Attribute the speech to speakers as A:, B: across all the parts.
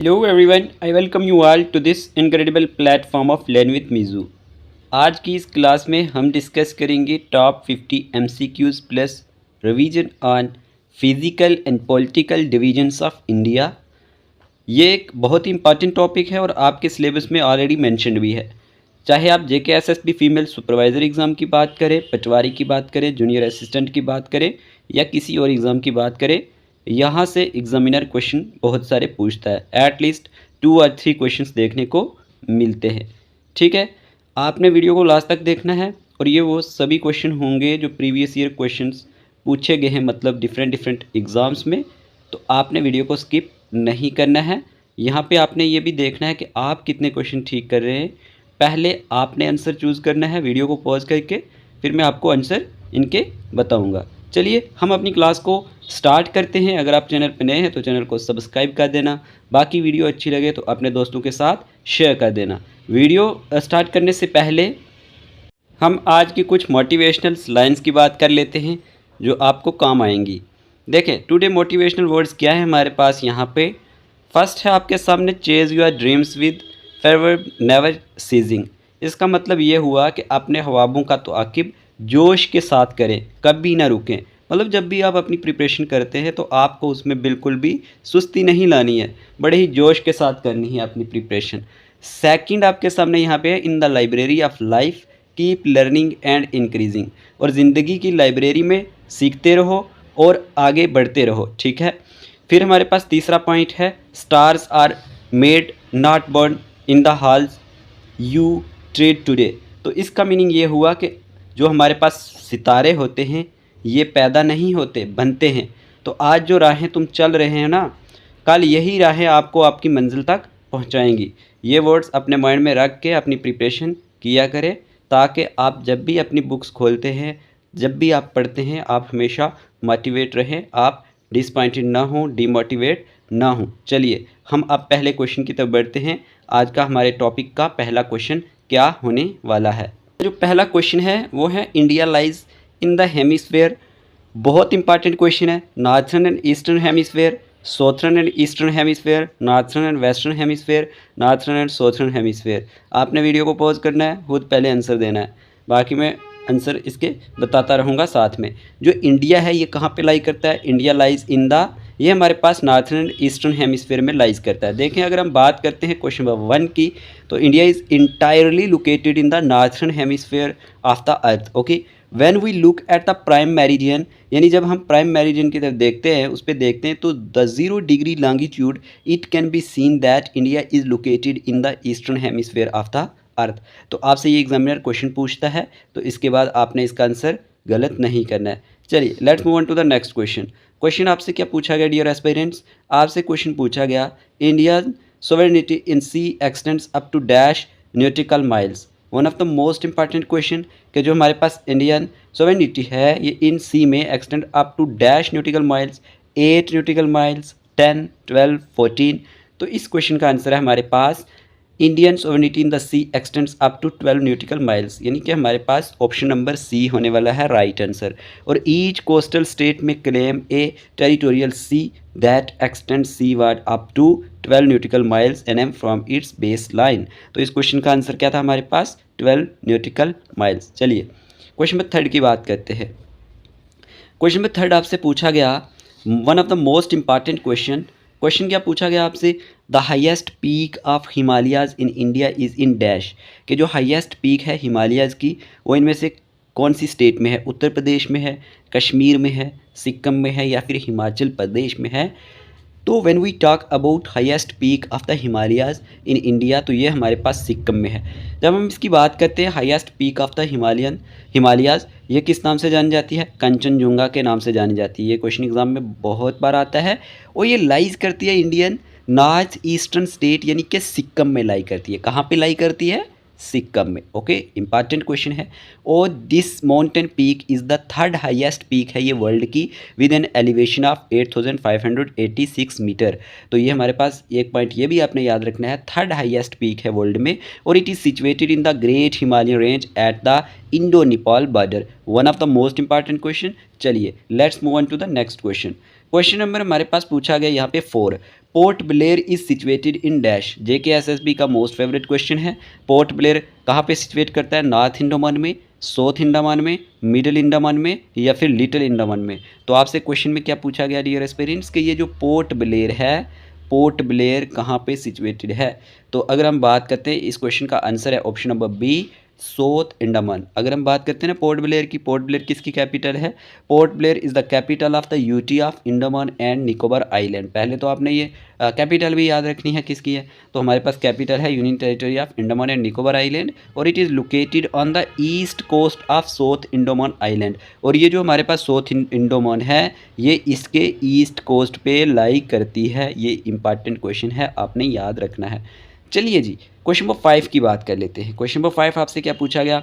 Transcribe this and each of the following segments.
A: Hello everyone, I welcome you all to this incredible platform of Learn with Mizu। आज की इस class में हम डिस्कस करेंगे top 50 MCQs plus revision on physical and political divisions of India. ये एक बहुत ही इंपॉर्टेंट टॉपिक है और आपके सिलेबस में ऑलरेडी मेंशन्ड भी है। चाहे आप JKSSB फीमेल सुपरवाइज़र एग्ज़ाम की बात करें, पटवारी की बात करें, जूनियर असिस्टेंट की बात करें या किसी और एग्ज़ाम की बात करें, यहाँ से एग्जामिनर क्वेश्चन बहुत सारे पूछता है। एटलीस्ट 2 और 3 क्वेश्चंस देखने को मिलते हैं। ठीक है, आपने वीडियो को लास्ट तक देखना है और ये वो सभी क्वेश्चन होंगे जो प्रीवियस ईयर क्वेश्चंस पूछे गए हैं, मतलब डिफरेंट एग्ज़ाम्स में। तो आपने वीडियो को स्किप नहीं करना है। यहाँ पे आपने ये भी देखना है कि आप कितने क्वेश्चन ठीक कर रहे हैं। पहले आपने आंसर चूज़ करना है वीडियो को पॉज करके, फिर मैं आपको आंसर इनके बताऊँगा। चलिए हम अपनी क्लास को स्टार्ट करते हैं। अगर आप चैनल पर नए हैं तो चैनल को सब्सक्राइब कर देना। बाकी वीडियो अच्छी लगे तो अपने दोस्तों के साथ शेयर कर देना। वीडियो स्टार्ट करने से पहले हम आज की कुछ मोटिवेशनल लाइंस की बात कर लेते हैं जो आपको काम आएंगी। देखें, टुडे मोटिवेशनल वर्ड्स क्या है हमारे पास यहाँ पे। फर्स्ट है आपके सामने, chase your dreams with fervour never ceasing. इसका मतलब ये हुआ कि अपने ख्वाबों का तो आकिब जोश के साथ करें, कभी ना रुकें। मतलब जब भी आप अपनी प्रिपरेशन करते हैं तो आपको उसमें बिल्कुल भी सुस्ती नहीं लानी है, बड़े ही जोश के साथ करनी है अपनी प्रिपरेशन। सेकंड आपके सामने यहाँ पे है, in the library of life keep learning and increasing. और ज़िंदगी की लाइब्रेरी में सीखते रहो और आगे बढ़ते रहो। ठीक है, फिर हमारे पास तीसरा पॉइंट है, stars are made not born in the halls you tread today. तो इसका मीनिंग ये हुआ कि जो हमारे पास सितारे होते हैं ये पैदा नहीं होते, बनते हैं। तो आज जो राहें तुम चल रहे हैं ना, कल यही राहें आपको आपकी मंजिल तक पहुंचाएंगी। ये वर्ड्स अपने माइंड में रख के अपनी प्रिपरेशन किया करें, ताकि आप जब भी अपनी बुक्स खोलते हैं, जब भी आप पढ़ते हैं, आप हमेशा मोटिवेट रहें, आप डिसपॉइंटेड ना हों, डिमोटिवेट ना हों। चलिए हम अब पहले क्वेश्चन की तरफ बढ़ते हैं। आज का हमारे टॉपिक का पहला क्वेश्चन क्या होने वाला है। जो पहला क्वेश्चन है वो है, India lies in the hemisphere. बहुत इंपॉर्टेंट क्वेश्चन है। Northern and eastern hemisphere, southern and eastern hemisphere, northern and western hemisphere, northern and southern hemisphere. आपने वीडियो को पॉज करना है, खुद पहले आंसर देना है, बाकी मैं आंसर इसके बताता रहूँगा साथ में। जो इंडिया है ये कहाँ पे लाई करता है? इंडिया लाइज इन द, ये हमारे पास नॉर्थर्न एंड ईस्टर्न हेमिस्फेयर में लाइज करता है। देखें, अगर हम बात करते हैं क्वेश्चन नंबर 1 की, तो India is entirely located in the northern hemisphere of the earth. Okay, when we look at the prime meridian, यानी जब हम प्राइम मेरिडियन की तरफ देखते हैं, उस पर देखते हैं, तो the 0 degree longitude it can be seen that India is located in the eastern hemisphere of the अर्थ। तो आपसे ये एग्जामिनर क्वेश्चन पूछता है, तो इसके बाद आपने इसका आंसर गलत नहीं करना है। चलिए let's move on to the next question. Question आपसे क्या पूछा गया डियर एस्पायरेंट्स? आपसे क्वेश्चन पूछा गया, India sovereignty in sea extends up to dash nautical miles. One of the most important question कि जो हमारे पास इंडियन सोवरेनिटी है ये इन सी में extend up to dash nautical miles, 8 nautical miles, 10, 12, 14। तो इस क्वेश्चन का आंसर है हमारे पास, Indian sovereignty in the sea extends up to 12 nautical miles, यानी कि हमारे पास ऑप्शन नंबर सी होने वाला है राइट आंसर। और ईच कोस्टल स्टेट में claim a territorial sea that extend seaward up to 12 nautical miles NM from its base line. तो इस क्वेश्चन का आंसर क्या था हमारे पास? 12 न्यूटिकल माइल्स। चलिए क्वेश्चन नंबर 3 की बात करते हैं। क्वेश्चन नंबर 3 आपसे पूछा गया, one of the most important question क्या पूछा गया आपसे? The highest peak of Himalayas in India is in dash. कि जो हाईएस्ट पीक है हिमालयाज़ की वो इनमें से कौन सी स्टेट में है? उत्तर प्रदेश में है, कश्मीर में है, सिक्किम में है या फिर हिमाचल प्रदेश में है? तो when we talk about highest peak of the Himalayas in India, तो ये हमारे पास सिक्किम में है। जब हम इसकी बात करते हैं highest peak of the Himalayas, ये किस नाम से जानी जाती है? कंचनजुंगा के नाम से जानी जाती है। ये क्वेश्चन एग्जाम में बहुत बार आता है और ये लाइज करती है इंडियन नॉर्थ ईस्टर्न स्टेट, यानी कि सिक्किम में लाई करती है। कहाँ पे लाई करती है? सिक्किम में। ओके, इंपॉर्टेंट क्वेश्चन है। और this mountain peak is the 3rd highest peak है ये वर्ल्ड की, with an elevation of 8586 metre. तो ये हमारे पास एक पॉइंट ये भी आपने याद रखना है, 3rd हाईएस्ट पीक है वर्ल्ड में, और it is situated in the great Himalayan range at the Indo Nepal border. One of the most important question. चलिए let's move on to the next question. Question number हमारे पास पूछा गया यहाँ पे 4। Port Blair is situated in dash. JKSSB का most favourite question है। पोर्ट ब्लेयर कहाँ पे सिचुएट करता है? नॉर्थ अंडमान में, साउथ अंडमान में, मिडिल अंडमान में या फिर लिटिल अंडमान में। तो आपसे क्वेश्चन में क्या पूछा गया डियर एस्पिरेंट्स कि ये जो पोर्ट ब्लेयर है, पोर्ट ब्लेयर कहाँ पे सिचुएटेड है? तो अगर हम बात करते हैं, इस क्वेश्चन का आंसर है option number B, south Andaman. अगर हम बात करते हैं ना पोर्ट ब्लेयर की, पोर्ट ब्लेयर किसकी कैपिटल है? Port Blair is the capital of the UT of Andaman and Nicobar island. पहले तो आपने ये कैपिटल भी याद रखनी है किसकी है। तो हमारे पास कैपिटल है union territory of Andaman and Nicobar island, और it is located on the east coast of south Andaman island. और ये जो हमारे पास साउथ अंडमान है, ये इसके ईस्ट कोस्ट पे लाई करती है। ये इंपॉर्टेंट क्वेश्चन है, आपने याद रखना है। चलिए जी, क्वेश्चन नंबर 5 की बात कर लेते हैं। क्वेश्चन नंबर 5 आपसे क्या पूछा गया?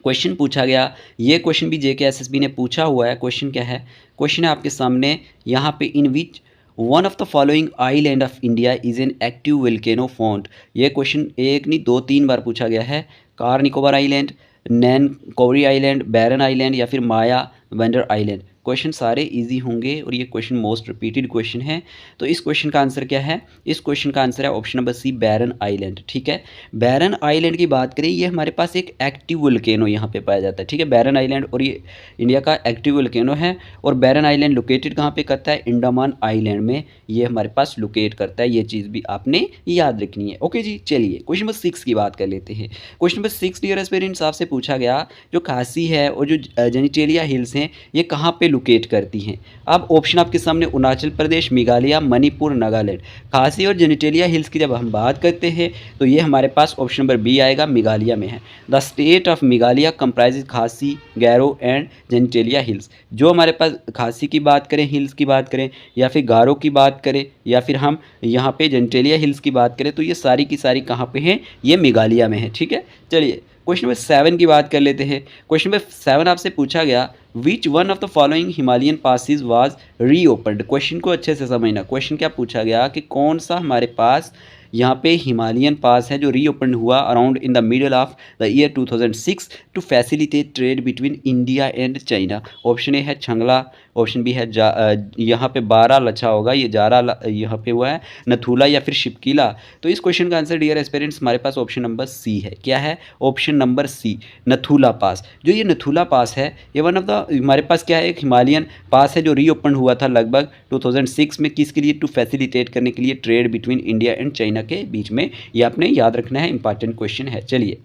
A: क्वेश्चन पूछा गया, ये क्वेश्चन भी JKSSB ने पूछा हुआ है। क्वेश्चन क्या है? क्वेश्चन है आपके सामने यहाँ पे, in which one of the following island of India is an active volcano found. ये क्वेश्चन एक नहीं 2-3 बार पूछा गया है। कार निकोबार आइलैंड, नैन कोरी आइलैंड, बैरन आइलैंड या फिर माया वेंडर आइलैंड। क्वेश्चन सारे इजी होंगे और ये क्वेश्चन मोस्ट रिपीटेड क्वेश्चन है। तो इस क्वेश्चन का आंसर क्या है? इस क्वेश्चन का आंसर है ऑप्शन नंबर सी, बैरन आइलैंड। ठीक है, बैरन आइलैंड की बात करें, ये हमारे पास एक एक्टिव वोल्केनो यहाँ पे पाया जाता है। ठीक है, बैरन आइलैंड, और ये इंडिया का एक्टिव वोल्केनो है। और बैरन आइलैंड लोकेटेड कहाँ पे करता है? अंडमान आइलैंड में ये हमारे पास लोकेट करता है। ये चीज़ भी आपने याद रखनी है। ओके जी, चलिए क्वेश्चन नंबर 6 की बात कर लेते हैं। क्वेश्चन नंबर 6 डियर एस्पिरेंट्स, आपसे पूछा गया जो खासी है और जो जेनिटेलिया हिल्स हैं, ये कहाँ पे लोकेट करती हैं? अब ऑप्शन आपके सामने अरुणाचल प्रदेश, मेघालय, मणिपुर, नागालैंड। खासी और जेनिटेलिया हिल्स की जब हम बात करते हैं तो ये हमारे पास ऑप्शन नंबर बी आएगा, मेघालय में है। The state of Meghalaya comprises खासी, गैरो एंड जेनिटेलिया हिल्स। जो हमारे पास खासी की बात करें, हिल्स की बात करें, या फिर गारो की बात करें, या फिर हम यहाँ पे जेनिटेलिया हिल्स की बात करें, तो ये सारी की सारी कहाँ पे हैं? ये मेघालय में है। ठीक है, चलिए क्वेश्चन नंबर 7 की बात कर लेते हैं। क्वेश्चन नंबर 7 आपसे पूछा गया, which one of the following Himalayan passes was reopened. Question को अच्छे से समझना। क्वेश्चन क्या पूछा गया कि कौन सा हमारे पास यहाँ पे हिमालयन पास है जो रीओपन हुआ around in the middle of the year 2006 to facilitate trade between India and China. Option A है छंगला, ऑप्शन बी है यहाँ पे बारा लच्छा होगा, ये जारा यहाँ पे हुआ है, नथुला या फिर शिपकीला। तो इस क्वेश्चन का आंसर डियर एस्पिरेंट्स हमारे पास ऑप्शन नंबर सी है। क्या है? ऑप्शन नंबर सी, नथुला पास। जो ये नथुला पास है, ये वन ऑफ द हमारे पास क्या है, एक हिमालयन पास है जो रीओपन हुआ था लगभग 2006 में। किसके लिए? टू फैसिलिटेट करने के लिए trade between India and China के बीच में। ये आपने याद रखना है, इंपॉर्टेंट क्वेश्चन है। चलिए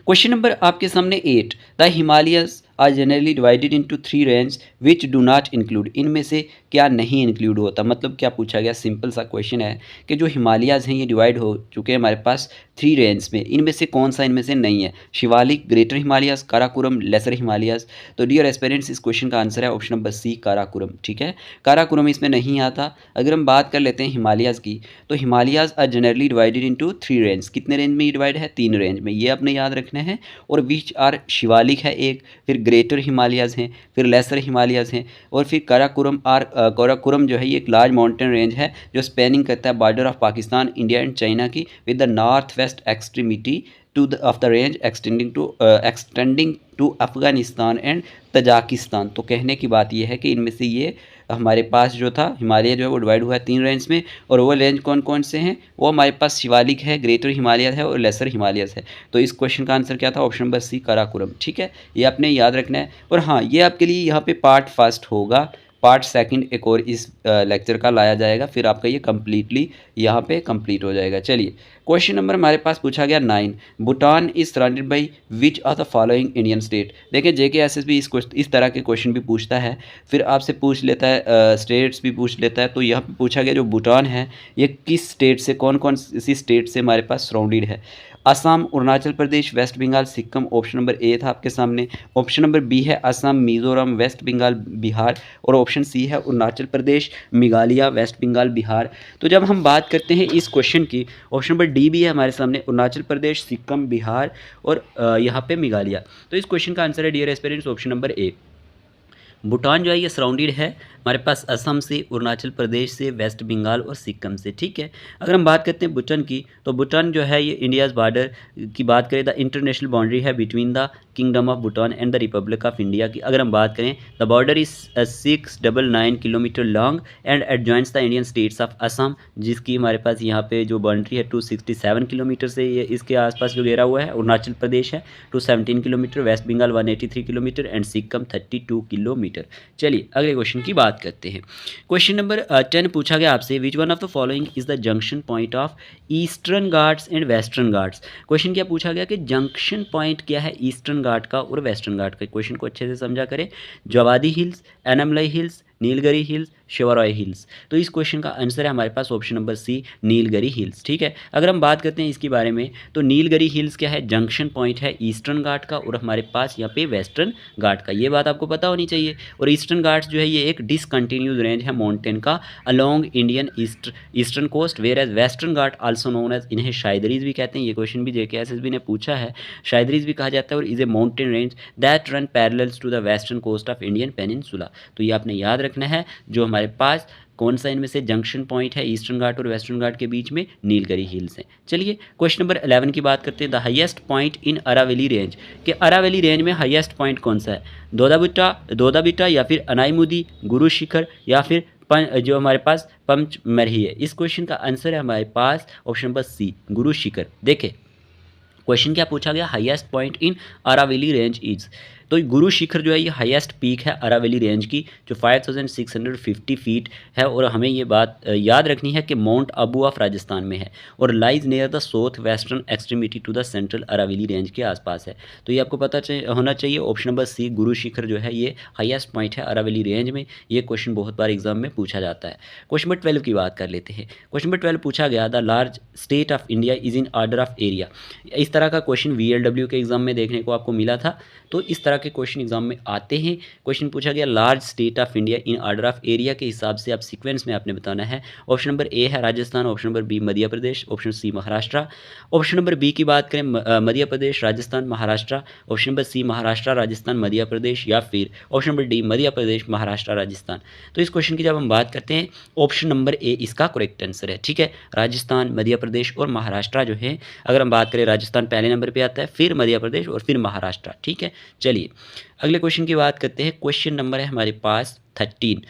A: क्वेश्चन नंबर आपके सामने 8, the Himalayas are generally divided into 3 range which do not include. इनमें से क्या नहीं इंक्लूड होता? मतलब क्या पूछा गया? सिंपल सा क्वेश्चन है कि जो हिमालयाज़ हैं ये डिवाइड हो चुके हैं हमारे पास 3 रेंज में, इनमें से कौन सा इनमें से नहीं है? Shivalik, greater Himalayas, Karakoram, lesser Himalayas. तो डियर एस्पिरेंट्स, इस क्वेश्चन का आंसर है ऑप्शन नंबर सी, काराकोरम। ठीक है, काराकोरम इसमें नहीं आता। अगर हम बात कर लेते हैं हिमालयाज़ की, तो Himalayas are generally divided into 3 range. कितने रेंज में ये डिवाइड है? 3 रेंज में, ये आपने याद रखना है। और विच आर, शिवालिक है एक, फिर ग्रेटर हिमालयाज़ हैं, फिर लेसर हिमालयाज़ हैं, और फिर काराकोरम काराकोरम जो है ये एक लार्ज माउंटेन रेंज है जो स्पैनिंग करता है border of Pakistan, India and China की, with the north west extremity to the of the range extending to Afghanistan and Tajikistan. तो कहने की बात यह है कि इनमें से ये हमारे पास जो था हिमालय जो है वो डिवाइड हुआ है 3 रेंज में। और वो रेंज कौन कौन से हैं? वो हमारे पास शिवालिक है, ग्रेटर हिमालय है और लेसर हिमालयस है। तो इस क्वेश्चन का आंसर क्या था? Option number C, Karakoram. ठीक है, ये आपने याद रखना है। और हाँ, ये आपके लिए यहाँ पे पार्ट फर्स्ट होगा, पार्ट सेकंड एक और इस लेक्चर का लाया जाएगा, फिर आपका ये कम्प्लीटली यहाँ पे कंप्लीट हो जाएगा। चलिए क्वेश्चन नंबर हमारे पास पूछा गया 9, Bhutan is surrounded by which of the following Indian state. देखिए JKSSB इस तरह के क्वेश्चन भी पूछता है, फिर आपसे पूछ लेता है स्टेट्स भी पूछ लेता है। तो यहाँ पे पूछा गया जो भूटान है ये किस स्टेट से, कौन कौन सी स्टेट से हमारे पास सराउंडेड है? Assam, Arunachal Pradesh, West Bengal, Sikkim. Option number A था आपके सामने। ऑप्शन नंबर बी है असम, मिजोरम, वेस्ट बंगाल, बिहार। और ऑप्शन सी है अरुणाचल प्रदेश, मेघालय, वेस्ट बंगाल, बिहार। तो जब हम बात करते हैं इस क्वेश्चन की, ऑप्शन नंबर डी भी है हमारे सामने, अरुणाचल प्रदेश, सिक्किम, बिहार और यहाँ पे मेघालय। तो इस क्वेश्चन का आंसर है dear aspirants option number A. Bhutan जो है ये सराउंडेड है हमारे पास असम से, अरुणाचल प्रदेश से, वेस्ट बंगाल और सिक्किम से। ठीक है, अगर हम बात करते हैं भूटान की, तो भूटान जो है ये इंडियाज़ बॉर्डर की बात करें, द इंटरनेशनल बाउंड्री है between the kingdom of Bhutan and the republic of India की अगर हम बात करें, the border is 699 kilometre long and adjoins the Indian states of Assam, जिसकी हमारे पास यहाँ पे जो बाउंड्री है 267 किलोमीटर से ये इसके आसपास जो घेरा हुआ है। अरुणाचल प्रदेश है 217 kilometre, West Bengal 183 kilometre and Sikkim 32 kilometre. चलिए अगले क्वेश्चन की बात करते हैं। क्वेश्चन नंबर 10 पूछा गया आपसे, विच one of the following is the junction point of eastern Ghats and western Ghats. Question क्या पूछा गया कि जंक्शन पॉइंट क्या है ईस्टर्न घाट का और वेस्टर्न घाट का। क्वेश्चन को अच्छे से समझा करें। Javadi hills, Anamalai hills, Nilgiri hills, Shevaroy hills. तो इस क्वेश्चन का आंसर है हमारे पास option number C, Nilgiri hills. ठीक है, अगर हम बात करते हैं इसके बारे में, तो नीलगिरी हिल्स क्या है, जंक्शन पॉइंट है ईस्टर्न घाट का और हमारे पास यहाँ पे वेस्टर्न घाट का। ये बात आपको पता होनी चाहिए। और ईस्टर्न घाट्स जो है ये एक डिसकंटिन्यूज रेंज है माउंटेन का along Indian eastern coast, whereas Western Ghat also known as, इन्हें शायदरीज भी कहते हैं। ये क्वेश्चन भी JKSSB ने पूछा है, शायदरीज भी कहा जाता है। और is a mountain range that run parallels to the western coast of Indian peninsula. तो ये आपने याद रखना है। जो हमारे पास कौन सा इनमें से जंक्शन पॉइंट है ईस्टर्न घाट और वेस्टर्न घाट के बीच में, नीलगिरी हिल्स हैं। चलिए क्वेश्चन नंबर 11 की बात करते हैं। The highest point in Aravalli range, कि अरावली रेंज में हाईएस्ट पॉइंट कौन सा है, दोदाबिटा या फिर अनाईमुदी, गुरु शिखर या फिर जो हमारे पास पंचमरही है। इस क्वेश्चन का आंसर है हमारे पास ऑप्शन नंबर सी, गुरु शिखर। देखें क्वेश्चन क्या पूछा गया, highest point in Aravalli range is, तो गुरु शिखर जो है ये हाईएस्ट पीक है अरावली रेंज की, जो 5650 फीट है। और हमें ये बात याद रखनी है कि माउंट आबू ऑफ राजस्थान में है और lies near the south western extremity to the central Aravalli range के आसपास है। तो ये आपको पता होना चाहिए। ऑप्शन नंबर सी, गुरु शिखर जो है ये हाईएस्ट पॉइंट है अरावली रेंज में। ये क्वेश्चन बहुत बार एग्जाम में पूछा जाता है। क्वेश्चन नंबर 12 की बात कर लेते हैं। क्वेश्चन नंबर 12 पूछा गया, the large state of India is in order of area. इस तरह का क्वेश्चन VLW के एग्जाम में देखने को आपको मिला था। तो इस तरह के क्वेश्चन एग्जाम में आते हैं। क्वेश्चन पूछा गया, large state of India in order of area के हिसाब से आप सीक्वेंस में आपने बताना है। ऑप्शन नंबर ए है Rajasthan, option number B Madhya Pradesh, option C Maharashtra. Option number B की बात करें, Madhya Pradesh, Rajasthan, Maharashtra. Option number C Maharashtra, Rajasthan, Madhya Pradesh, या फिर option number D Madhya Pradesh, Maharashtra, Rajasthan. तो इस क्वेश्चन की जब हम बात करते हैं, ऑप्शन नंबर ए इसका करेक्ट आंसर है। ठीक है, राजस्थान, मध्य प्रदेश और महाराष्ट्र जो है, अगर हम बात करें राजस्थान पहले नंबर पर आता है, फिर मध्य प्रदेश और फिर महाराष्ट्र। ठीक है, चलिए अगले क्वेश्चन की बात करते हैं। क्वेश्चन नंबर है हमारे पास 13।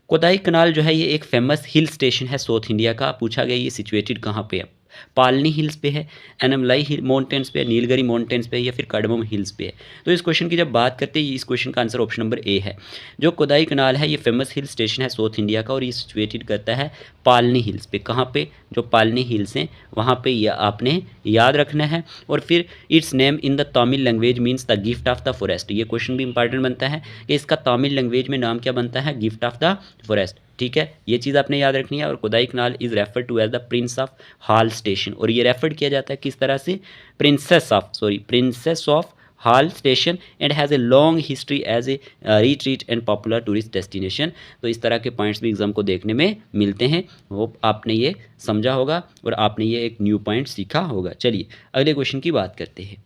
A: कोदाई कनाल जो है ये एक फेमस हिल स्टेशन है साउथ इंडिया का। पूछा गया ये सिचुएटेड कहाँ पे है, पालनी हिल्स पे है, एनमलाई हिल माउंटेन्स पे है, नीलगिरी माउंटेन्स पे है, या फिर कडमम हिल्स पे है। तो इस क्वेश्चन की जब बात करते हैं, इस क्वेश्चन का आंसर ऑप्शन नंबर ए है। जो कोदाई कनाल है ये फेमस हिल स्टेशन है साउथ इंडिया का और ये सिचुएटेड करता है पालनी हिल्स पे। कहाँ पे, जो पालनी हिल्स हैं वहाँ पे ये आपने याद रखना है। और फिर it's name in the Tamil language means the gift of the forest. ये क्वेश्चन भी इंपॉर्टेंट बनता है कि इसका तमिल लैंग्वेज में नाम क्या बनता है, गिफ्ट ऑफ द फॉरेस्ट। ठीक है, ये चीज़ आपने याद रखनी है। और Kodaikanal is refer to as the prince of hill station, और ये रेफर किया जाता है किस तरह से, princess of hill station and has a long history as a retreat and popular tourist destination. तो इस तरह के पॉइंट्स भी एग्जाम को देखने में मिलते हैं। वो आपने ये समझा होगा और आपने ये एक न्यू पॉइंट सीखा होगा। चलिए अगले क्वेश्चन की बात करते हैं।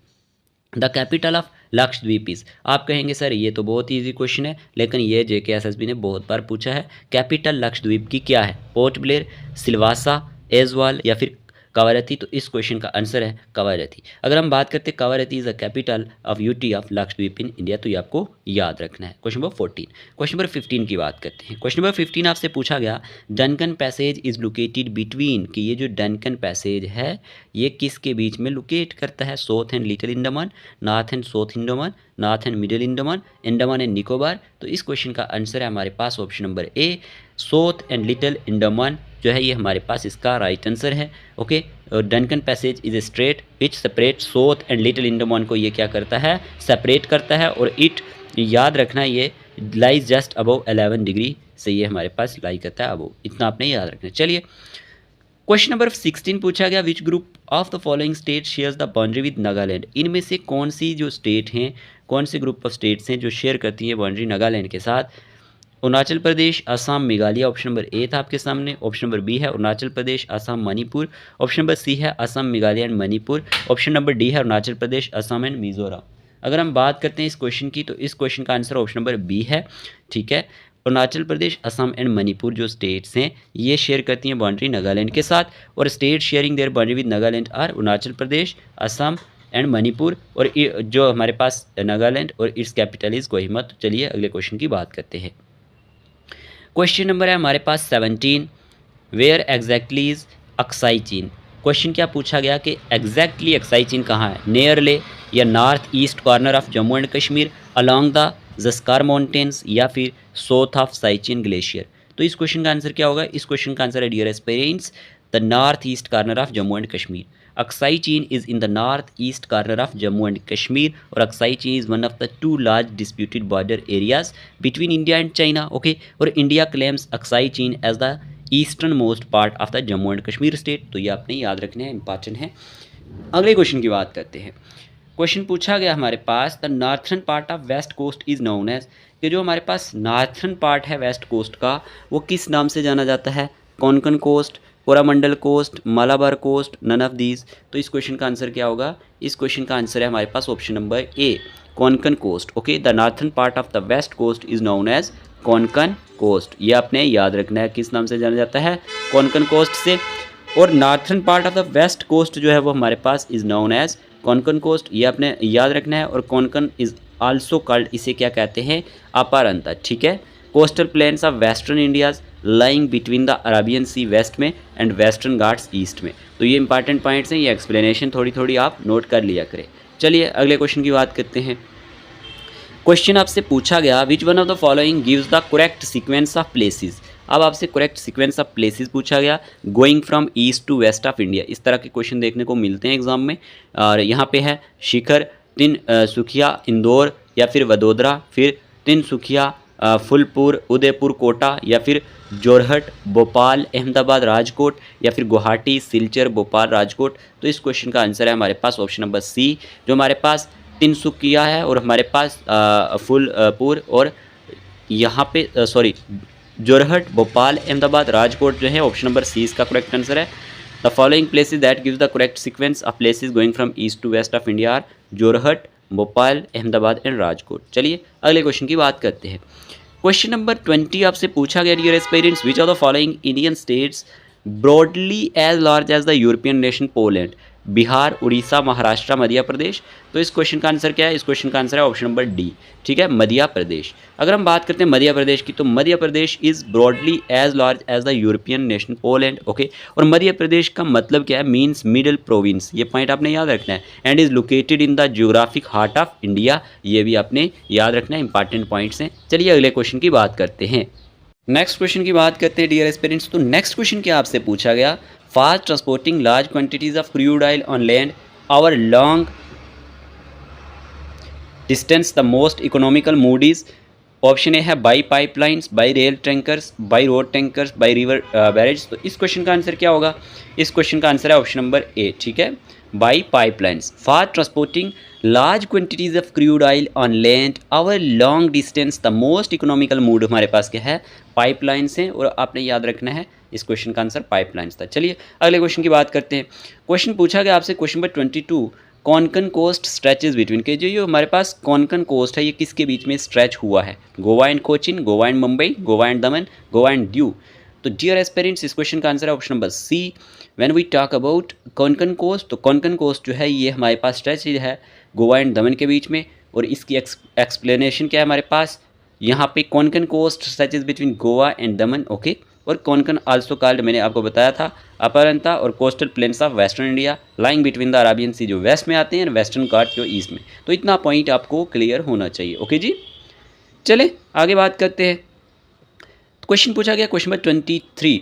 A: The capital of Lakshadweep is, आप कहेंगे सर ये तो बहुत ईजी क्वेश्चन है, लेकिन ये JKSSB ने बहुत बार पूछा है। कैपिटल लक्षद्वीप की क्या है, पोर्ट ब्लेयर, सिलवासा, एजवाल या फिर कवारती। तो इस क्वेश्चन का आंसर है कवारती। अगर हम बात करते हैं Kavaratti is a capital of UT of Lakshadweep in India, तो ये आपको याद रखना है। Question number 14। क्वेश्चन नंबर 15 की बात करते हैं। क्वेश्चन नंबर 15 आपसे पूछा गया, Duncan Passage is located between, कि ये जो डनकन पैसेज है ये किसके बीच में लोकेट करता है, south and little Andaman, north and south Andaman, north and middle Andaman, Andaman and Nicobar. तो इस क्वेश्चन का आंसर है हमारे पास option number A, south and little Andaman जो है ये हमारे पास इसका राइट आंसर है। Okay, Duncan Passage is a strait which separate south and little Andaman को ये क्या करता है, सेपरेट करता है। और इट याद रखना ये लाइज जस्ट अबव 11 डिग्री से ये हमारे पास लाई करता है अबव, इतना आपने याद रखना है। चलिए क्वेश्चन नंबर 16 पूछा गया, which group of the following state shares the boundary with Nagaland. इनमें से कौन सी जो स्टेट हैं, कौन से ग्रुप ऑफ स्टेट्स हैं जो शेयर करती हैं बाउंड्री नागालैंड के साथ। Arunachal Pradesh, Assam, Meghalaya. Option number A था आपके सामने। ऑप्शन नंबर बी है Arunachal Pradesh, Assam, Manipur. Option number C है Assam, Meghalaya and Manipur. Option number D है अरुणाचल प्रदेश, असम एंड मिजोरम। अगर हम बात करते हैं इस क्वेश्चन की, तो इस क्वेश्चन का आंसर ऑप्शन नंबर बी है। ठीक है, अरुणाचल प्रदेश, असम एंड मणिपुर जो स्टेट्स हैं ये शेयर करती हैं बाउंड्री नागालैंड के साथ, और state sharing their boundary with Nagaland are Arunachal Pradesh, Assam and Manipur, और जो हमारे पास नागालैंड और इट्स कैपिटल इज़ कोहिमा। तो चलिए अगले क्वेश्चन की बात करते हैं। क्वेश्चन नंबर है हमारे पास 17, वेयर एग्जैक्टली इज़ अक्साई चीन। क्वेश्चन क्या पूछा गया कि एग्जैक्टली अक्साई चीन कहाँ है, नियर ले या north east corner of Jammu and Kashmir, along the Zaskar mountains, या फिर साउथ ऑफ साइचिन ग्लेशियर। तो इस क्वेश्चन का आंसर क्या होगा? इस क्वेश्चन का आंसर है dear aspirants the north east corner of Jammu and Kashmir. Aksai Chin is in the north east corner of Jammu and Kashmir, और Aksai Chin is one of the 2 large disputed border areas between India and China. Okay, और India claims Aksai Chin as the eastern most part of the Jammu and Kashmir state. तो ये आपने याद रखने हैं, important है। अगले क्वेश्चन की बात करते हैं। क्वेश्चन पूछा गया हमारे पास the northern part of west coast is known as, कि जो हमारे पास नॉर्थर्न पार्ट है वेस्ट कोस्ट का वो किस नाम से जाना जाता है? Konkan coast, Coromandel coast, Malabar coast, none of these. तो इस क्वेश्चन का आंसर क्या होगा? इस क्वेश्चन का आंसर है हमारे पास option number A, Konkan coast. Okay, the northern part of the west coast is known as Konkan coast. ये आपने याद रखना है, किस नाम से जाना जाता है? कोंकण कोस्ट से। और northern part of the west coast जो है वो हमारे पास is known as Konkan coast, ये आपने याद रखना है। और कोंकण इज़ आल्सो कॉल्ड, इसे क्या कहते हैं? अपारंता। ठीक है, coastal plains of western India's lying between the Arabian sea west में एंड वेस्टर्न घाट्स ईस्ट में। तो ये इंपॉर्टेंट पॉइंट्स हैं, ये एक्सप्लेनेशन थोड़ी थोड़ी आप नोट कर लिया करें। चलिए अगले क्वेश्चन की बात करते हैं। क्वेश्चन आपसे पूछा गया which one of the following gives the correct sequence of places. अब आपसे करेक्ट सीक्वेंस ऑफ प्लेसेस पूछा गया going from east to west of India. इस तरह के क्वेश्चन देखने को मिलते हैं एग्जाम में। और यहाँ पे है शिखर, तिनसुकिया, इंदौर, या फिर वडोदरा, फिर तिनसुकिया, फुलपुर, उदयपुर, कोटा, या फिर जोरहट, भोपाल, अहमदाबाद, राजकोट, या फिर गुवाहाटी, सिलचर, भोपाल, राजकोट। तो इस क्वेश्चन का आंसर है हमारे पास ऑप्शन नंबर सी, जो हमारे पास तिनसुकिया है और हमारे पास फुलपुर और यहाँ पे जोरहट, भोपाल, अहमदाबाद, राजकोट जो है ऑप्शन नंबर सी इसका करेक्ट आंसर है। The following places that gives the correct sequence of places going from east to west of India are Jorhat, Bhopal, Ahmedabad and Rajkot. चलिए अगले क्वेश्चन की बात करते हैं। क्वेश्चन नंबर 20 आपसे पूछा गया dear aspirants which are the following Indian states broadly as large as the European nation Poland, Bihar, Orissa, Maharashtra, Madhya Pradesh. तो इस क्वेश्चन का आंसर क्या है? इस क्वेश्चन का आंसर है ऑप्शन नंबर डी। ठीक है, मध्य प्रदेश। अगर हम बात करते हैं मध्य प्रदेश की, तो Madhya Pradesh is broadly as large as the European nation Poland. Okay, और मध्य प्रदेश का मतलब क्या है? Means middle province. ये पॉइंट आपने याद रखना है। And is located in the geographic heart of India. ये भी आपने याद रखना है, इंपॉर्टेंट पॉइंट्स हैं। चलिए अगले क्वेश्चन की बात करते हैं। नेक्स्ट क्वेश्चन की बात करते हैं डियर एस्पिरेंट्स। तो नेक्स्ट क्वेश्चन क्या आपसे पूछा गया? Fast transporting large quantities of crude oil on land over long distance the most economical mode is. Option A है by pipelines, by rail tankers, by road tankers, by river barrage. तो इस question का answer क्या होगा? इस question का answer है option number A. ठीक है, by pipelines. Fast transporting large quantities of crude oil on land over long distance the most economical mode हमारे पास क्या है? पाइपलाइंस हैं, और आपने याद रखना है इस क्वेश्चन का आंसर पाइपलाइंस था। चलिए अगले क्वेश्चन की बात करते हैं। क्वेश्चन पूछा गया आपसे question number 22 Konkan coast stretches between, के जो ये हमारे पास कोंकण कोस्ट है ये किसके बीच में स्ट्रेच हुआ है? Goa and Cochin, Goa and Mumbai, Goa and Daman, Goa and Diu. तो डियर एस्पिरेंट्स इस क्वेश्चन का आंसर है option number C. When we talk about Konkan coast, तो कोंकण कोस्ट जो है ये हमारे पास स्ट्रेच है गोवा एंड दमन के बीच में। और इसकी एक्सप्लेनेशन क्या है हमारे पास? यहाँ पे Konkan coast stretches between Goa and Daman. Okay, और कोंकण आल्सो कॉल्ड, मैंने आपको बताया था, अपरंता, और coastal plains of western India lying between the Arabian sea जो वेस्ट में आते हैं, वेस्टर्न घाट जो ईस्ट में। तो इतना पॉइंट आपको क्लियर होना चाहिए। ओके जी, चले आगे बात करते हैं। क्वेश्चन पूछा गया question number 23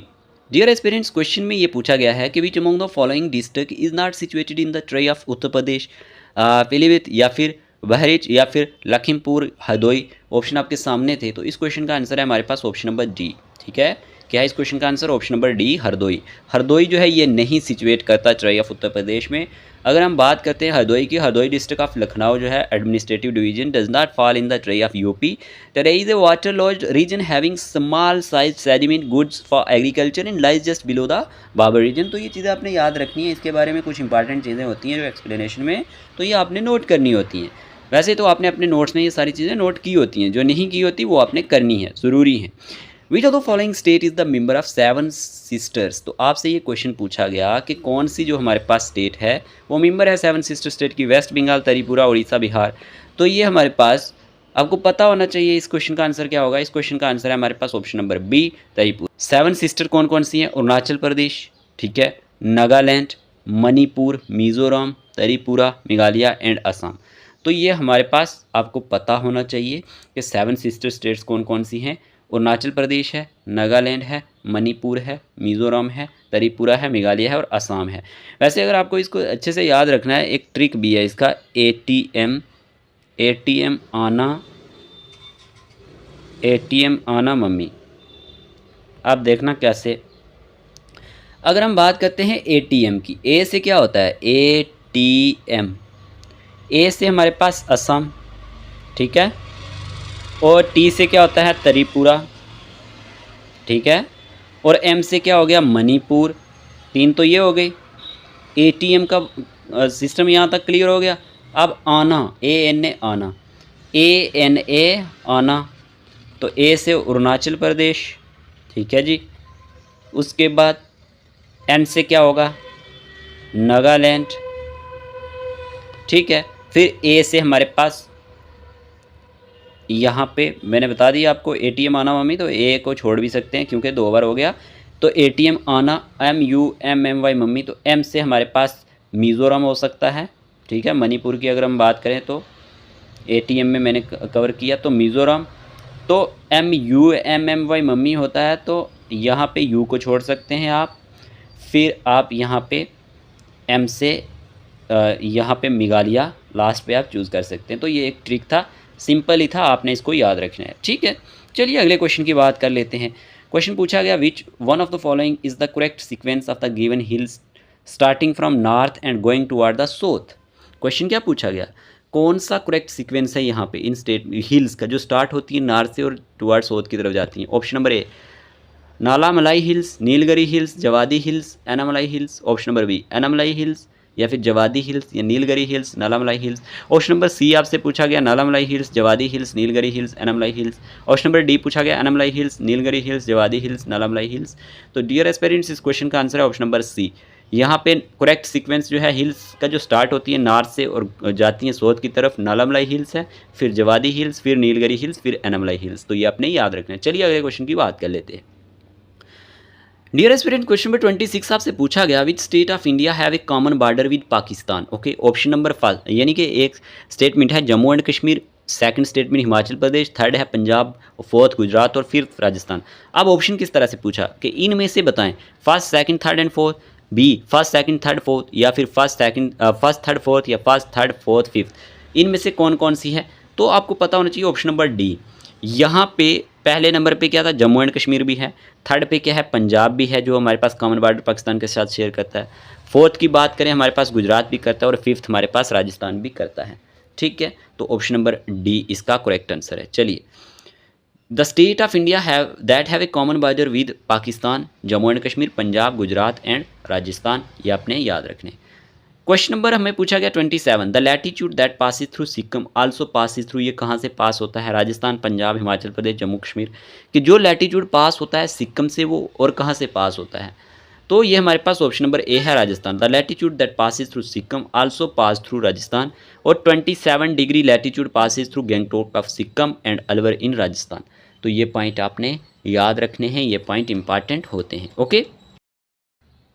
A: dear aspirants. Question में ये पूछा गया है कि which among the following district is not situated in the Terai of Uttar Pradesh, Pilibhit, या फिर बहरीच, या फिर लखीमपुर, हरदोई। ऑप्शन आपके सामने थे। तो इस क्वेश्चन का आंसर है हमारे पास ऑप्शन नंबर डी। ठीक है, क्या है इस क्वेश्चन का answer? Option number D, Hardoi. Hardoi जो है ये नहीं सिचुएट करता ट्रे ऑफ उत्तर प्रदेश में। अगर हम बात करते हैं हरदोई की, हरदोई डिस्ट्रिक्ट ऑफ लखनऊ जो है administrative division does not fall in the Terai of UP. There is a waterlogged region having small size sediment goods for agriculture and lies just below the Bhabar region. तो ये चीज़ें आपने याद रखनी है, इसके बारे में कुछ इंपॉर्टेंट चीज़ें होती हैं जो एक्सप्लेनेशन में, तो ये आपने नोट करनी होती हैं। वैसे तो आपने अपने नोट्स में ये सारी चीज़ें नोट की होती हैं, जो नहीं की होती वो आपने करनी है, ज़रूरी है। विच of the following state is the member of 7 sisters. तो आपसे ये क्वेश्चन पूछा गया कि कौन सी जो हमारे पास स्टेट है वो मेंबर है 7 सिस्टर स्टेट की, वेस्ट बंगाल, त्रिपुरा, उड़ीसा, बिहार। तो ये हमारे पास आपको पता होना चाहिए इस क्वेश्चन का आंसर क्या होगा। इस क्वेश्चन का आंसर है हमारे पास option number B, Tripura. 7 sister कौन कौन सी हैं? अरुणाचल प्रदेश, ठीक है, नागालैंड, मणिपुर, मिजोरम, त्रिपुरा, मेघालय एंड असम। तो ये हमारे पास आपको पता होना चाहिए कि 7 सिस्टर स्टेट्स कौन कौन सी हैं। अरुणाचल प्रदेश है, नागालैंड है, मणिपुर है, मिज़ोरम है, त्रिपुरा है, मेघालय है और असम है। वैसे अगर आपको इसको अच्छे से याद रखना है, एक ट्रिक भी है इसका, एटीएम आना मम्मी। आप देखना कैसे। अगर हम बात करते हैं एटीएम की, ए से क्या होता है? एटीएम। ए से हमारे पास असम, ठीक है, और टी से क्या होता है? त्रिपुरा, ठीक है, और एम से क्या हो गया? मणिपुर। 3 तो ये हो गई। एटीएम का सिस्टम यहाँ तक क्लियर हो गया। अब आना, ANA आना, ANA आना, तो ए से अरुणाचल प्रदेश, ठीक है जी। उसके बाद एन से क्या होगा? नागालैंड, ठीक है। फिर ए से हमारे पास यहाँ पे मैंने बता दिया आपको एटीएम आना मम्मी, तो ए को छोड़ भी सकते हैं क्योंकि 2 बार हो गया। तो एटीएम आना, MUMMY मम्मी, तो एम से हमारे पास मिज़ोरम हो सकता है, ठीक है। मणिपुर की अगर हम बात करें तो एटीएम में मैंने कवर किया, तो मिज़ोरम। तो MUMMY मम्मी होता है, तो यहाँ पे यू को छोड़ सकते हैं आप। फिर आप यहाँ पे एम से यहाँ पे मेघालय लास्ट पे आप चूज़ कर सकते हैं। तो ये एक ट्रिक था, सिंपल ही था, आपने इसको याद रखना है, ठीक है। चलिए अगले क्वेश्चन की बात कर लेते हैं। क्वेश्चन पूछा गया, which one of the following is the correct sequence of the given hills starting from north and going toward the south. Question क्या पूछा गया? कौन सा करेक्ट सीक्वेंस है यहाँ पे इन स्टेट हिल्स का, जो स्टार्ट होती है नॉर्थ से और टुवर्ड साउथ की तरफ जाती हैं? Option number A, Nallamalai hills, Nilgiri hills, Javadi hills, Anamalai hills. Option number B, Anamalai hills या फिर जवादी हिल्स या Nilgiri hills, Nallamalai hills. Option number C आपसे पूछा गया, Nallamalai hills, Javadi hills, Nilgiri hills, Anamalai hills. Option number D पूछा गया, Anamalai hills, Nilgiri hills, Javadi hills, Nallamalai hills. तो डियर एस्पिरेंट्स, इस क्वेश्चन का आंसर है ऑप्शन नंबर सी। यहाँ पे करेक्ट सीक्वेंस जो है हिल्स का, जो स्टार्ट होती है नॉर्थ से और जाती है साउथ की तरफ, नालामलाई हिल्स है, फिर जवादी हिल्स, फिर नीलगिरी हिल्स, फिर एनामलाई हिल्स। तो ये आपने याद रखना है। चलिए अगले क्वेश्चन की बात कर लेते हैं। डियर एस्पिरेंट, क्वेश्चन नंबर 26 आपसे पूछा गया, which state of India have a common border with Pakistan. Okay, option number 5, यानी कि एक स्टेटमेंट है Jammu and Kashmir, second statement Himachal Pradesh, third है पंजाब, फोर्थ गुजरात और फिफ्थ राजस्थान। अब ऑप्शन किस तरह से पूछा कि इनमें से बताएं, first second third and fourth, B first second third fourth, या फिर फर्स्ट थर्ड फोर्थ, या फर्स्ट थर्ड फोर्थ फिफ्थ। इनमें से कौन कौन सी है? तो आपको पता होना चाहिए ऑप्शन नंबर डी। यहाँ पे पहले नंबर पे क्या था? जम्मू एंड कश्मीर भी है। थर्ड पे क्या है? पंजाब भी है, जो हमारे पास कॉमन बॉर्डर पाकिस्तान के साथ शेयर करता है। फोर्थ की बात करें, हमारे पास गुजरात भी करता है, और फिफ्थ हमारे पास राजस्थान भी करता है, ठीक है। तो ऑप्शन नंबर डी इसका करेक्ट आंसर है। चलिए, the state of India have a common border with Pakistan, Jammu and Kashmir, Punjab, Gujarat and Rajasthan. ये आपने याद रखने। क्वेश्चन नंबर हमें पूछा गया 27, the latitude that passes through Sikkim also passes through. ये कहाँ से पास होता है? राजस्थान, पंजाब, हिमाचल प्रदेश, जम्मू कश्मीर। कि जो लैटीट्यूड पास होता है सिक्किम से, वो और कहाँ से पास होता है? तो ये हमारे पास ऑप्शन नंबर ए है, Rajasthan. The latitude that passes through Sikkim also pass through Rajasthan, और 27 degree latitude passes through Gangtok of Sikkim and Alwar in Rajasthan. तो ये पॉइंट आपने याद रखने हैं, ये पॉइंट इंपॉर्टेंट होते हैं, ओके।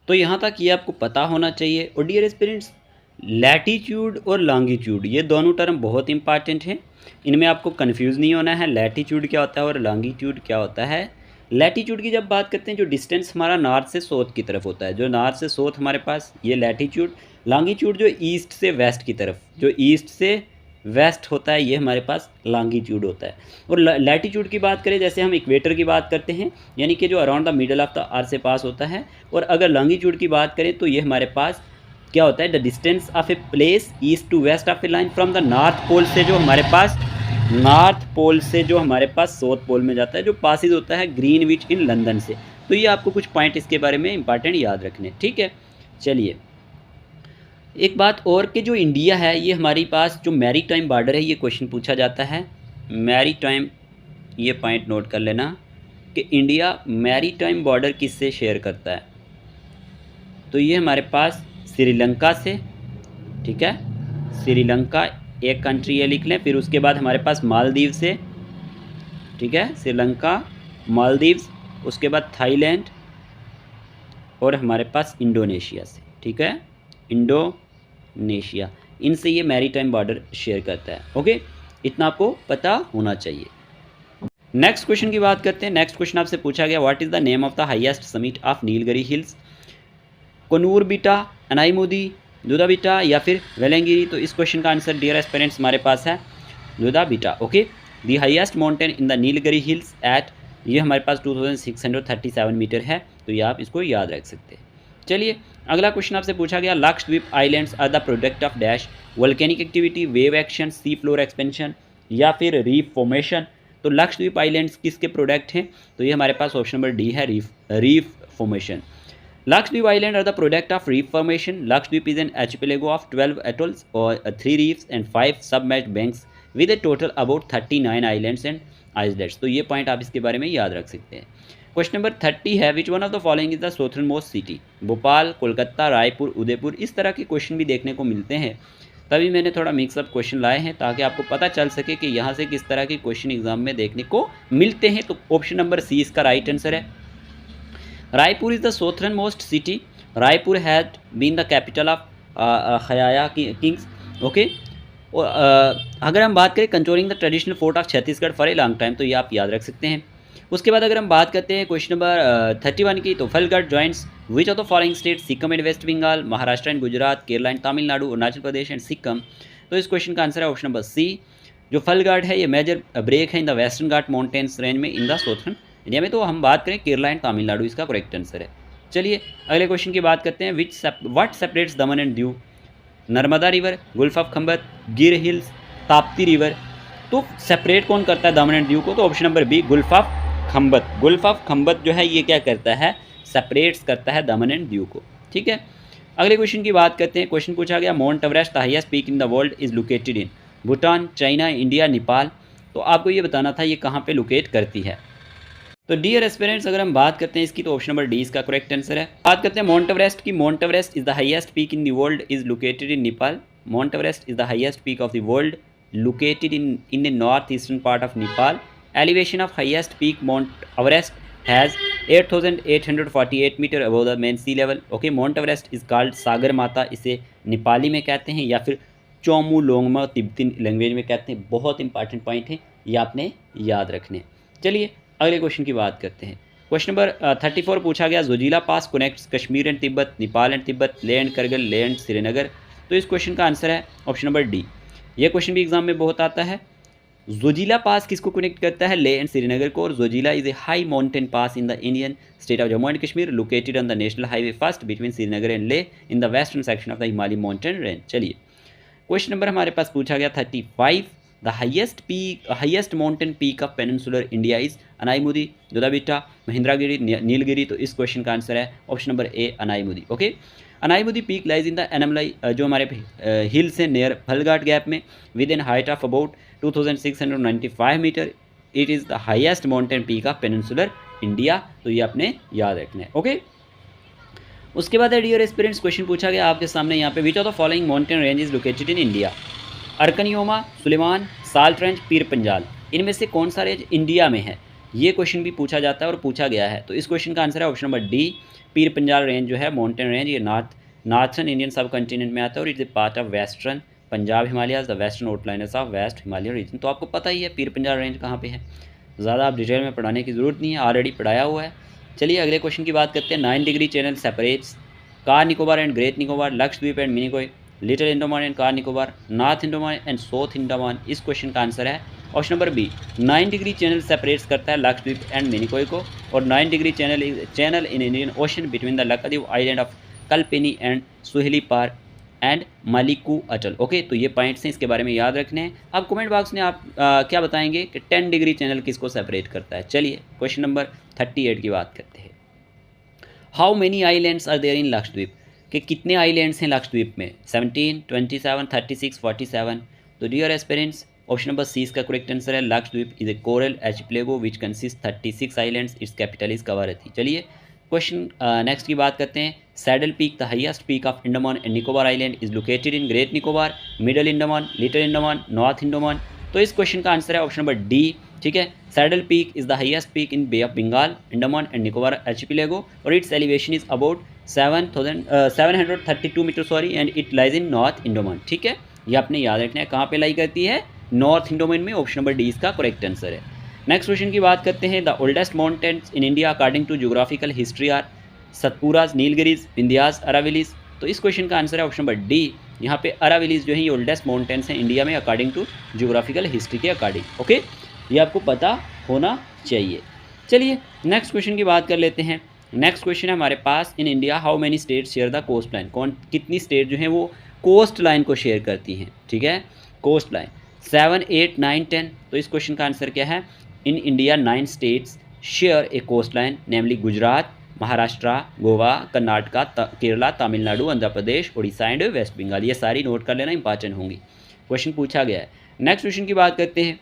A: तो यहाँ तक ये आपको पता होना चाहिए। और डियर एस्पिरेंट्स, लैटीट्यूड और लॉन्गिट्यूड ये दोनों टर्म बहुत इंपॉर्टेंट हैं, इनमें आपको कंफ्यूज नहीं होना है। लैटीट्यूड क्या होता है और लॉन्गिट्यूड क्या होता है? लैटीट्यूड की जब बात करते हैं, जो डिस्टेंस हमारा नॉर्थ से साउथ की तरफ होता है, जो नॉर्थ से साउथ हमारे पास, ये लैटीट्यूड। लॉन्गिट्यूड जो ईस्ट से वेस्ट की तरफ, जो ईस्ट से वेस्ट होता है, ये हमारे पास लॉन्गिट्यूड होता है। और लैटीट्यूड की बात करें, जैसे हम इक्वेटर की बात करते हैं, यानी कि जो around the middle of the अर्थ से पास होता है। और अगर लॉन्गिट्यूड की बात करें तो ये हमारे पास क्या होता है? The distance of a place east to west of a line from the north pole से, जो हमारे पास नॉर्थ पोल से जो हमारे पास साउथ पोल में जाता है, जो पासिस होता है ग्रीनविच इन लंदन से। तो ये आपको कुछ पॉइंट इसके बारे में इंपॉर्टेंट याद रखने, ठीक है। चलिए, एक बात और कि जो इंडिया है ये हमारे पास जो मैरी टाइम बॉर्डर है, ये क्वेश्चन पूछा जाता है मैरी टाइम, ये पॉइंट नोट कर लेना कि इंडिया मैरी टाइम बॉर्डर किससे शेयर करता है। तो ये हमारे पास श्रीलंका से, ठीक है, श्रीलंका एक कंट्री ये लिख लें। फिर उसके बाद हमारे पास मालदीव से, ठीक है, श्रीलंका, मालदीव्स, उसके बाद थाईलैंड और हमारे पास इंडोनेशिया से, ठीक है, इंडोनेशिया, इनसे ये मैरीटाइम बॉर्डर शेयर करता है। ओके, इतना आपको पता होना चाहिए। नेक्स्ट क्वेश्चन की बात करते हैं। नेक्स्ट क्वेश्चन आपसे पूछा गया what is the name of the highest summit of Nilgiri hills, Coonoor Betta, Anamudi, Doddabetta या फिर वेलंगिरी। तो इस क्वेश्चन का आंसर डियर एस्पिरेंट्स हमारे पास है Doddabetta. Okay, the highest mountain in the Nilgiri hills at, ये हमारे पास 2637 मीटर है, तो ये आप इसको याद रख सकते हैं। चलिए अगला क्वेश्चन आपसे पूछा गया Lakshadweep islands are the product of dash, volcanic activity, wave action, sea floor expansion या फिर रीफ फॉर्मेशन। तो लक्षद्वीप आइलैंड्स किसके प्रोडक्ट हैं? तो ये हमारे पास ऑप्शन नंबर डी है, reef formation. Lakshadweep Island are the product of reef formation. Lakshadweep is an archipelago of 12 atolls or 3 reefs and 5 submerged banks with a total about 39 islands and islets. तो ये point आप इसके बारे में याद रख सकते हैं। क्वेश्चन नंबर 30 है विच one of the following is the southern most city, Bhopal, Kolkata, Raipur, Udaipur. इस तरह के क्वेश्चन भी देखने को मिलते हैं, तभी मैंने थोड़ा मिक्सअप क्वेश्चन लाए हैं ताकि आपको पता चल सके कि यहाँ से किस तरह के क्वेश्चन एग्जाम में देखने को मिलते हैं। तो ऑप्शन नंबर सी इसका राइट आंसर है। Raipur is the southern most city. Raipur had been the capital of Haihaya kings. Okay, और अगर हम बात करें controlling the traditional fort of Chhattisgarh for a long time, तो ये आप याद रख सकते हैं। उसके बाद अगर हम बात करते हैं क्वेश्चन नंबर 31 की, तो फलगढ़ joints which of the following state, Sikkim and waste Bengal, Maharashtra and Gujarat, Kerala and Tamil Nadu, Arunachal Pradesh and Sikkim. तो इस क्वेश्चन का आंसर है ऑप्शन नंबर सी। जो फलगढ़ है ये मेजर ब्रेक है इन the western Ghat mountains range में इन द साउथर्न इंडिया में। तो हम बात करें केरला एंड तमिलनाडु, इसका करेक्ट आंसर है। चलिए अगले क्वेश्चन की बात करते हैं what separates Daman and Diu, Narmada river, gulf of Khambhat, Gir hills, Tapti river. तो सेपरेट कौन करता है दमन एंड दीव को? तो option number B gulf of Khambhat. Gulf of Khambhat जो है ये क्या करता है, सेपरेट्स करता है दमन एंड दीव को। ठीक है, अगले क्वेश्चन की बात करते हैं। क्वेश्चन पूछा गया mount Everest the highest peak in the world is located in Bhutan, China, India, Nepal. तो आपको ये बताना था ये कहाँ पे लोकेट करती है। तो डियर एस्पिरेंट्स अगर हम बात करते हैं इसकी, तो ऑप्शन नंबर डी इसका करेक्ट आंसर है। बात करते हैं माउंट एवरेस्ट की। Mount Everest is the highest peak in the world is located in Nepal. Mount Everest is the highest peak of the world located in the north eastern part of Nepal. Elevation of highest peak mount Everest has 8,848 metre above the main sea level. Okay, mount Everest is called Sagarmatha, इसे नेपाली में कहते हैं, या फिर चोमू लोंगमा तिब्बती language में कहते हैं। बहुत इंपॉर्टेंट पॉइंट है, ये आपने याद रखने। चलिए अगले क्वेश्चन की बात करते हैं। क्वेश्चन नंबर 34 पूछा गया Zojila pass connects Kashmir and Tibet, Nepal and Tibet, Leh and Kargil, ले एंड श्रीनगर। तो इस क्वेश्चन का आंसर है ऑप्शन नंबर डी। ये क्वेश्चन भी एग्जाम में बहुत आता है। जोजिला पास किसको कनेक्ट करता है? ले एंड श्रीनगर को। और Zojila is a high mountain pass in the Indian state of Jammu and Kashmir, located on the national highway first between Srinagar and Leh in the western section of the Himalaya mountain range. चलिए क्वेश्चन नंबर हमारे पास पूछा गया 35 the highest mountain peak of peninsular India is Anamudi, Doddabetta, Mahendragiri, Nilgiri. तो इस question का answer है option number A Anamudi. Okay, Anamudi peak lies in the Anamalai, जो हमारे हिल्स है नियर फलघाट गैप में, with an height of about 2695 metre. It is the highest mountain peak of peninsular India. तो ये आपने याद रखना है। ओके, उसके बाद डियर एस्पिरेंट्स क्वेश्चन पूछा गया आपके सामने यहाँ पे which of the following mountain range is located in India, Arakan Yoma, Sulaiman, salt range, Pir Panjal. इनमें से कौन सा रेंज इंडिया में है? ये क्वेश्चन भी पूछा जाता है और पूछा गया है। तो इस क्वेश्चन का आंसर है option number D, Pir Panjal range जो है माउंटेन रेंज, ये नॉर्थर्न इंडियन सब कंटिनेंट में आता है और it's a part of western Punjab Himalayas, the western outliners of west Himalaya region. तो आपको पता ही है पीर पंजाल रेंज कहाँ पे है, ज़्यादा आप डिटेल में पढ़ाने की ज़रूरत नहीं है, ऑलरेडी पढ़ाया हुआ है। चलिए अगले क्वेश्चन की बात करते हैं। 9 degree channel separates Car Nicobar and great Nicobar, Lakshadweep and Minicoy, little Andaman and Car Nicobar, north Andaman and south Andaman. इस क्वेश्चन का आंसर है option number B. 9 degree channel separates करता है लक्षद्वीप एंड मिनिकॉय को। और 9 degree channel in Indian ocean between the Lakshadweep island of Kalpeni and Suheli Par and Maliku atoll. Okay, तो ये points हैं, इसके बारे में याद रखने हैं। अब कमेंट बॉक्स में आप क्या बताएंगे कि 10 डिग्री चैनल किसको सेपरेट करता है। चलिए क्वेश्चन नंबर 38 की बात करते हैं। How many islands are there in Lakshadweep? कि कितने आइलैंड्स हैं लक्षद्वीप में, 17, 27, 36, 47। तो dear aspirants, option number C इसका करेक्ट आंसर है। Lakshadweep is a coral archipelago which consist 36 islands, its capital is Kavaratti. चलिए क्वेश्चन नेक्स्ट की बात करते हैं। Saddle peak, the highest peak of Andaman and Nicobar island, is located in great Nicobar, middle Andaman, little Andaman, north Andaman. तो इस question का आंसर है ऑप्शन नंबर डी। ठीक है, saddle peak is the highest peak in bay of Bengal, Andaman and Nicobar archipelago, और its elevation is about 732 metre sorry, and it lies in north Andaman. ठीक है, ये आपने याद रखना है, कहाँ पे लाई करती है, नॉर्थ अंडमान में। ऑप्शन नंबर डी इसका करेक्ट आंसर है। नेक्स्ट क्वेश्चन की बात करते हैं। The oldest mountains in India according to geographical history are Satpuras, Nilgiris, Vindhyas, Aravallis. तो इस क्वेश्चन का आंसर है ऑप्शन नंबर डी। यहाँ पे अरावलीज जो है ये ओल्डेस्ट माउंटेन्स हैं इंडिया में अकॉर्डिंग टू ज्योग्राफिकल हिस्ट्री के अकॉर्डिंग। ओके, ये आपको पता होना चाहिए। चलिए नेक्स्ट क्वेश्चन की बात कर लेते हैं। नेक्स्ट क्वेश्चन है हमारे पास, in India how many state share the coast line, कितनी स्टेट जो है वो कोस्ट लाइन को शेयर करती हैं। ठीक है, कोस्ट लाइन 7, 8, 9, 10। तो इस क्वेश्चन का आंसर क्या है, in India 9 states share a coastline, namely Gujarat, Maharashtra, Goa, Karnataka, Kerala, Tamil Nadu, Andhra Pradesh, Orissa and waste Bengal. ये सारी नोट कर लेना, इंपॉर्टेंट होंगी, क्वेश्चन पूछा गया है। नेक्स्ट क्वेश्चन की बात करते हैं।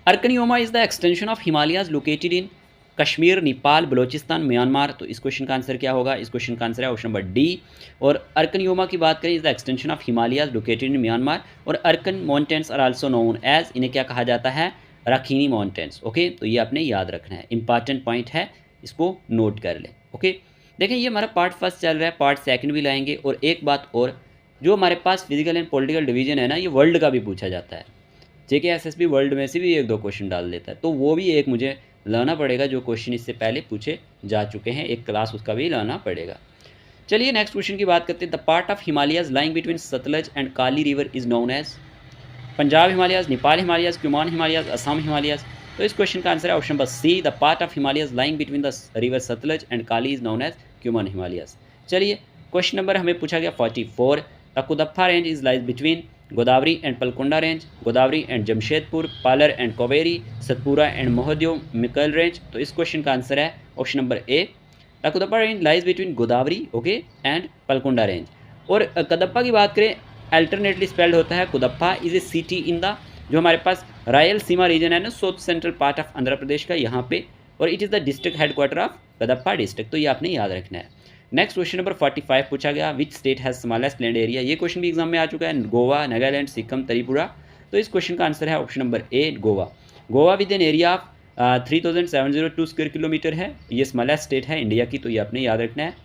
A: Arakan Yoma is the extension of Himalayas located in Kashmir, Nepal, Balochistan, Myanmar. तो इस क्वेश्चन का आंसर क्या होगा, इस क्वेश्चन का आंसर है ऑप्शन नंबर डी। और अर्कनियोमा की बात करें, is the extension of Himalayas located in Myanmar, और Arakan mountains are also known as, इन्हें क्या कहा जाता है, राखीनी माउंटेन्स। ओके, तो ये आपने याद रखना है, इंपॉर्टेंट पॉइंट है, इसको नोट कर लें। ओके, देखें ये हमारा पार्ट फर्स्ट चल रहा है, पार्ट सेकंड भी लाएंगे। और एक बात और, जो हमारे पास फिजिकल एंड पॉलिटिकल डिवीजन है ना, ये वर्ल्ड का भी पूछा जाता है। JKSSB वर्ल्ड में से भी 1-2 क्वेश्चन डाल देता है, तो वो भी एक मुझे लाना पड़ेगा, जो क्वेश्चन इससे पहले पूछे जा चुके हैं, एक क्लास उसका भी लाना पड़ेगा। चलिए नेक्स्ट क्वेश्चन की बात करते हैं। The part of Himalayas lying between Sutlej and Kali river is known as, Punjab Himalayas, Nepal Himalayas, Kumaon Himalayas, Assam Himalayas. तो इस क्वेश्चन का आंसर है option number C. The part of Himalayas lying between the river Sutlej and Kali is known as Kumaon Himalayas. चलिए क्वेश्चन नंबर हमें पूछा गया 44। The Cuddapah range is lies between Godavari and Palkonda range, Godavari and Jamshedpur, parlour and Kaveri, Satpura and Mahadeo Maikal range. तो इस क्वेश्चन का answer है option number A. The Cuddapah range lies between Godavari okay and Palkonda range. और कदप्पा की बात करें, अल्टरनेटली स्पेल्ड होता है Cuddapah, is a city in the, जो हमारे पास रायलसीमा रीजन है ना, south central part of Andhra Pradesh का, यहाँ पे, और it is the district headquarter of Kadapa district. तो ये आपने याद रखना है। नेक्स्ट क्वेश्चन नंबर 45 पूछा गया, which state has smallest land area. ये क्वेश्चन भी एग्जाम में आ चुका है, गोवा, नागालैंड, सिक्किम, त्रिपुरा। तो इस क्वेश्चन का आंसर है option number A, Goa. Goa with an area of 3702 square kilometre है, ये स्मॉलेस्ट स्टेट है इंडिया की, तो ये आपने याद रखना है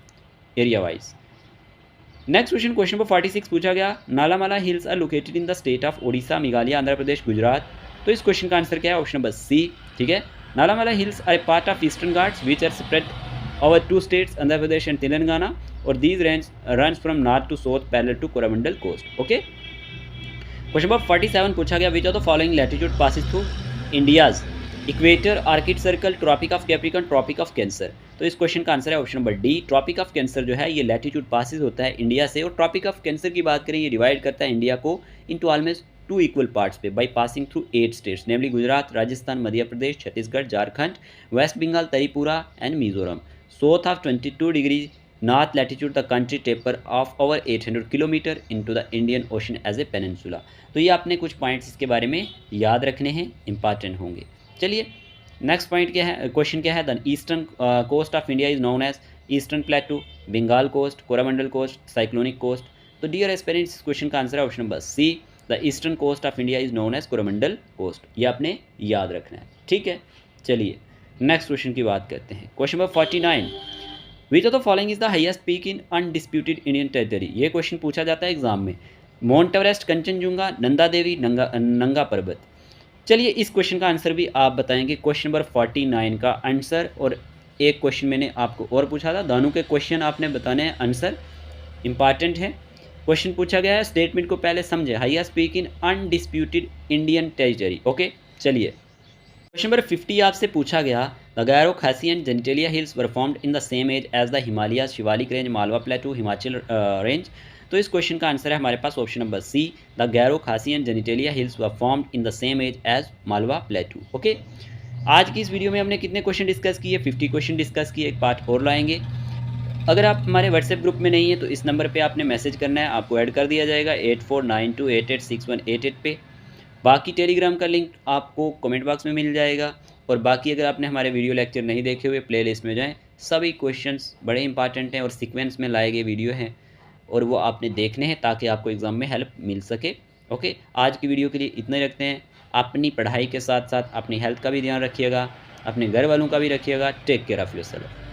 A: area wise. Next question number 46 पूछा गया, Nallamala hills are located in the state of Odisha, Meghalaya, Andhra Pradesh, Gujarat. तो इस क्वेश्चन का आंसर क्या है, ऑप्शन नंबर सी। ठीक है, Nallamala hills are a part of eastern Ghats which are spread over 2 states, Andhra Pradesh and Telangana, और these range runs from north to south parallel to Coromandel coast. Okay, question number 47 पूछा गया, which of the following latitude passes through India's equator, arctic circle, tropic of Capricorn, tropic of Cancer. तो इस question का answer है option number D, tropic of Cancer जो है ये latitude passes होता है इंडिया से। और ट्रॉपिक ऑफ कैंसर की बात करें, ये डिवाइड करता है इंडिया को इनटू ऑलमोस्ट 2 इक्वल पार्ट्स पे by passing through 8 states, namely Gujarat, Rajasthan, Madhya Pradesh, Chhattisgarh, Jharkhand, West Bengal, Tripura and Mizoram. South of 22 degrees north latitude the country taper off over 800 kilometre into the Indian Ocean as a peninsula। तो ये आपने कुछ points इसके बारे में याद रखने हैं, इंपॉर्टेंट होंगे। चलिए नेक्स्ट पॉइंट क्या है, क्वेश्चन क्या है, the eastern coast of India is known as eastern plateau, Bengal coast, Coromandel coast, cyclonic coast. तो डियर एस्पिरेंट्स, इस क्वेश्चन का आंसर है option number C, the eastern coast of India is known as Coromandel coast. ये आपने याद रखना है, ठीक है। चलिए नेक्स्ट क्वेश्चन की बात करते हैं। Question number 49, which of the following is the highest peak in undisputed Indian territory. ये क्वेश्चन पूछा जाता है एग्जाम में। माउंट एवरेस्ट, कंचनजुंगा, नंदा देवी, नंगा पर्वत। चलिए इस क्वेश्चन का आंसर भी आप बताएंगे। क्वेश्चन नंबर 49 का आंसर, और एक क्वेश्चन मैंने आपको और पूछा था, दोनों के क्वेश्चन आपने बताने हैं, आंसर इंपॉर्टेंट है। क्वेश्चन पूछा गया है, स्टेटमेंट को पहले समझे, highest peak in undisputed Indian territory. Okay, चलिए क्वेश्चन नंबर 50 आपसे पूछा गया, the Garo, Khasi and Jaintia hills were formed in the same age as the Himalayas, Shivalik range, Malwa plateau, Himachal range. तो इस क्वेश्चन का आंसर है हमारे पास option number C, the Garo, Khasi and Jaintia hills were formed in the same age as Malwa plateau. Okay, आज की इस video में हमने कितने क्वेश्चन डिस्कस किए, 50 क्वेश्चन डिस्कस किए, एक पार्ट और लाएंगे। अगर आप हमारे व्हाट्सएप ग्रुप में नहीं है तो इस नंबर पे आपने मैसेज करना है, आपको ऐड कर दिया जाएगा 8492886188 पे। बाकी टेलीग्राम का लिंक आपको कमेंट बॉक्स में मिल जाएगा। और बाकी अगर आपने हमारे वीडियो लेक्चर नहीं देखे हुए प्लेलिस्ट में जाएं, सभी क्वेश्चंस बड़े इंपॉर्टेंट हैं और सीक्वेंस में लाए गए वीडियो हैं और वो आपने देखने हैं ताकि आपको एग्ज़ाम में हेल्प मिल सके। ओके, आज की वीडियो के लिए इतना ही रखते हैं। अपनी पढ़ाई के साथ साथ अपनी हेल्थ का भी ध्यान रखिएगा, अपने घर वालों का भी रखिएगा। Take care of yourself.